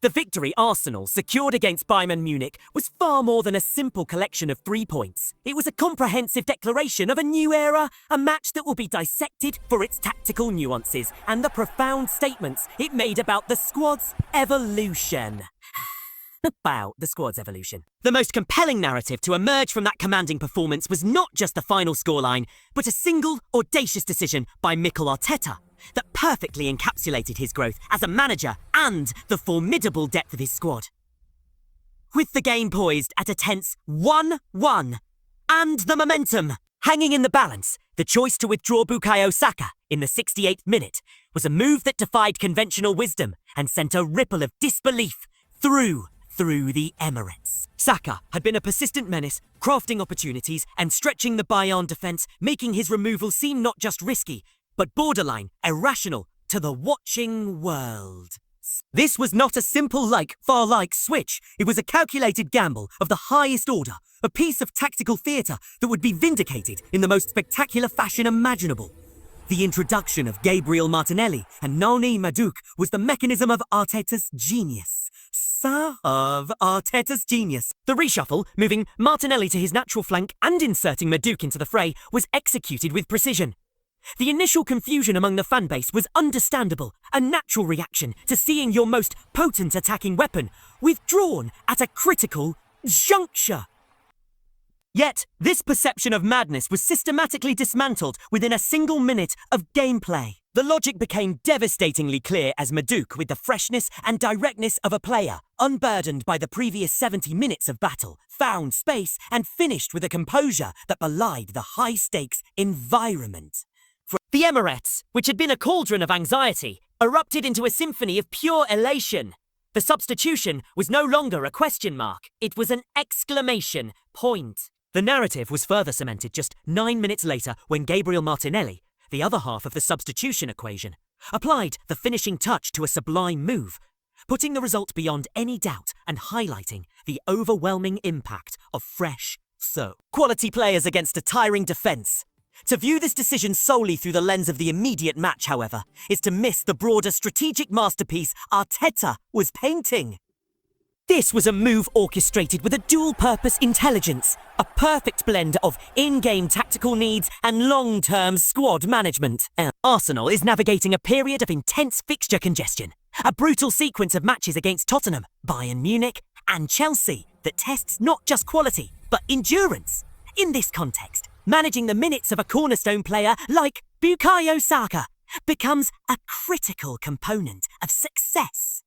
The victory Arsenal secured against Bayern Munich was far more than a simple collection of 3 points. It was a comprehensive declaration of a new era, a match that will be dissected for its tactical nuances and the profound statements it made about the squad's evolution. The most compelling narrative to emerge from that commanding performance was not just the final scoreline, but a single, audacious decision by Mikel Arteta that perfectly encapsulated his growth as a manager and the formidable depth of his squad. With the game poised at a tense 1-1 and the momentum hanging in the balance, the choice to withdraw Bukayo Saka in the 68th minute was a move that defied conventional wisdom and sent a ripple of disbelief through the Emirates. Saka had been a persistent menace, crafting opportunities and stretching the Bayern defence, making his removal seem not just risky, but borderline irrational to the watching world. This was not a simple far-like switch. It was a calculated gamble of the highest order, a piece of tactical theatre that would be vindicated in the most spectacular fashion imaginable. The introduction of Gabriel Martinelli and Noni Madueke was the mechanism of Arteta's genius. The reshuffle, moving Martinelli to his natural flank and inserting Madueke into the fray, was executed with precision. The initial confusion among the fanbase was understandable, a natural reaction to seeing your most potent attacking weapon withdrawn at a critical juncture. Yet, this perception of madness was systematically dismantled within a single minute of gameplay. The logic became devastatingly clear as Madueke, with the freshness and directness of a player, unburdened by the previous 70 minutes of battle, found space and finished with a composure that belied the high-stakes environment. The Emirates, which had been a cauldron of anxiety, erupted into a symphony of pure elation. The substitution was no longer a question mark, it was an exclamation point. The narrative was further cemented just 9 minutes later when Gabriel Martinelli, the other half of the substitution equation, applied the finishing touch to a sublime move, putting the result beyond any doubt and highlighting the overwhelming impact of fresh, quality players against a tiring defence. To view this decision solely through the lens of the immediate match, however, is to miss the broader strategic masterpiece Arteta was painting. This was a move orchestrated with a dual-purpose intelligence, a perfect blend of in-game tactical needs and long-term squad management. Arsenal is navigating a period of intense fixture congestion, a brutal sequence of matches against Tottenham, Bayern Munich and Chelsea that tests not just quality, but endurance. In this context, managing the minutes of a cornerstone player like Bukayo Saka becomes a critical component of success.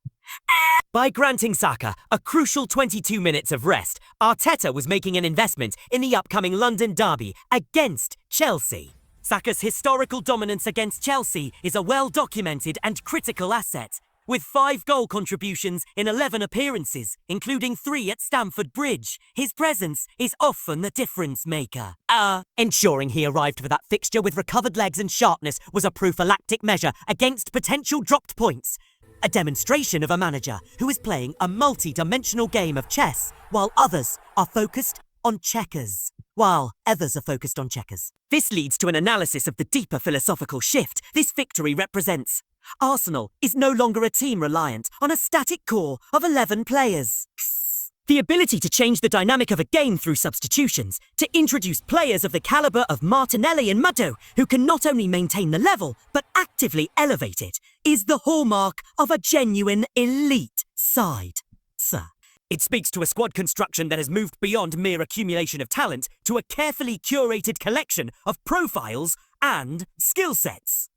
By granting Saka a crucial 22 minutes of rest, Arteta was making an investment in the upcoming London derby against Chelsea. Saka's historical dominance against Chelsea is a well-documented and critical asset, with 5 goal contributions in 11 appearances, including 3 at Stamford Bridge. His presence is often the difference maker. Ensuring he arrived for that fixture with recovered legs and sharpness was a prophylactic measure against potential dropped points. A demonstration of a manager who is playing a multi-dimensional game of chess while others are focused on checkers. This leads to an analysis of the deeper philosophical shift this victory represents. Arsenal is no longer a team reliant on a static core of 11 players. The ability to change the dynamic of a game through substitutions, to introduce players of the calibre of Martinelli and Madueke, who can not only maintain the level, but actively elevate it, is the hallmark of a genuine elite side. It speaks to a squad construction that has moved beyond mere accumulation of talent to a carefully curated collection of profiles and skill sets.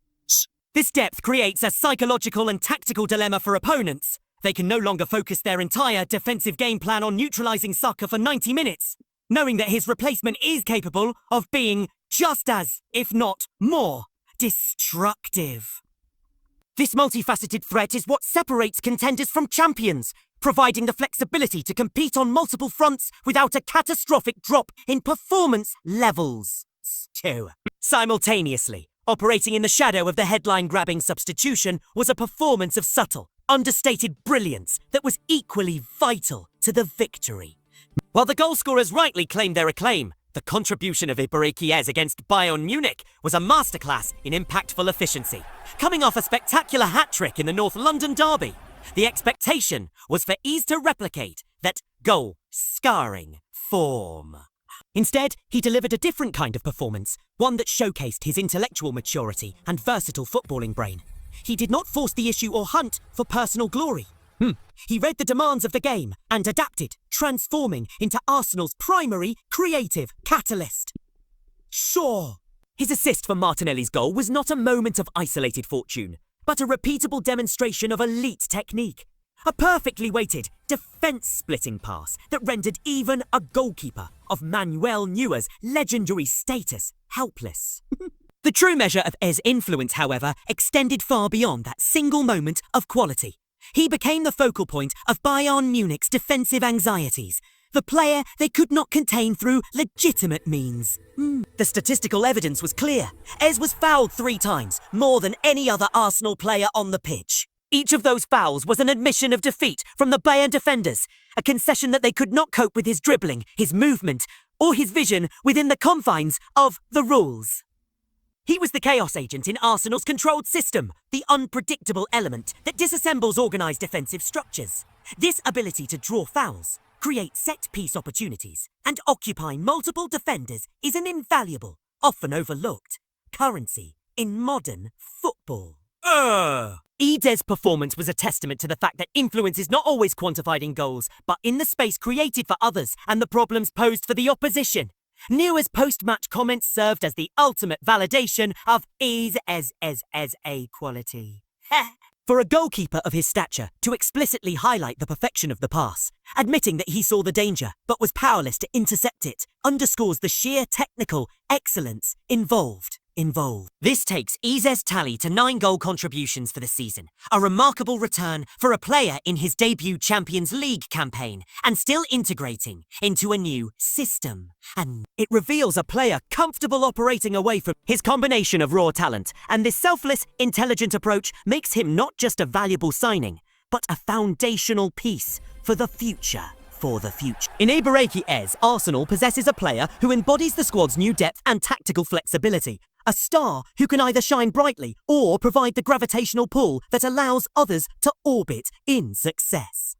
This depth creates a psychological and tactical dilemma for opponents. They can no longer focus their entire defensive game plan on neutralising Saka for 90 minutes, knowing that his replacement is capable of being just as, if not more, destructive. This multifaceted threat is what separates contenders from champions, providing the flexibility to compete on multiple fronts without a catastrophic drop in performance levels. Simultaneously, operating in the shadow of the headline-grabbing substitution was a performance of subtle, understated brilliance that was equally vital to the victory. While the goalscorers rightly claimed their acclaim, the contribution of Ibarra against Bayern Munich was a masterclass in impactful efficiency. Coming off a spectacular hat-trick in the North London derby, The expectation was for Ez to replicate that goal-scoring form. Instead, he delivered a different kind of performance, one that showcased his intellectual maturity and versatile footballing brain. He did not force the issue or hunt for personal glory. He read the demands of the game and adapted, transforming into Arsenal's primary creative catalyst. Sure, his assist for Martinelli's goal was not a moment of isolated fortune, but a repeatable demonstration of elite technique. A perfectly weighted, defense-splitting pass that rendered even a goalkeeper of Manuel Neuer's legendary status helpless. The true measure of Ez's influence, however, extended far beyond that single moment of quality. He became the focal point of Bayern Munich's defensive anxieties, the player they could not contain through legitimate means. The statistical evidence was clear. Ez was fouled 3 times, more than any other Arsenal player on the pitch. Each of those fouls was an admission of defeat from the Bayern defenders, a concession that they could not cope with his dribbling, his movement, or his vision within the confines of the rules. He was the chaos agent in Arsenal's controlled system, the unpredictable element that disassembles organised defensive structures. This ability to draw fouls, create set-piece opportunities, and occupy multiple defenders is an invaluable, often overlooked, currency in modern football. Ez's performance was a testament to the fact that influence is not always quantified in goals, but in the space created for others and the problems posed for the opposition. Neuer's post-match comments served as the ultimate validation of Ez's quality. For a goalkeeper of his stature to explicitly highlight the perfection of the pass, admitting that he saw the danger but was powerless to intercept it, underscores the sheer technical excellence involved. This takes Ez's tally to 9 goal contributions for the season, a remarkable return for a player in his debut Champions League campaign and still integrating into a new system. And it reveals a player comfortable operating away from his combination of raw talent, and this selfless, intelligent approach makes him not just a valuable signing, but a foundational piece for the future. In Ebereki Ez, Arsenal possesses a player who embodies the squad's new depth and tactical flexibility. A star who can either shine brightly or provide the gravitational pull that allows others to orbit in success.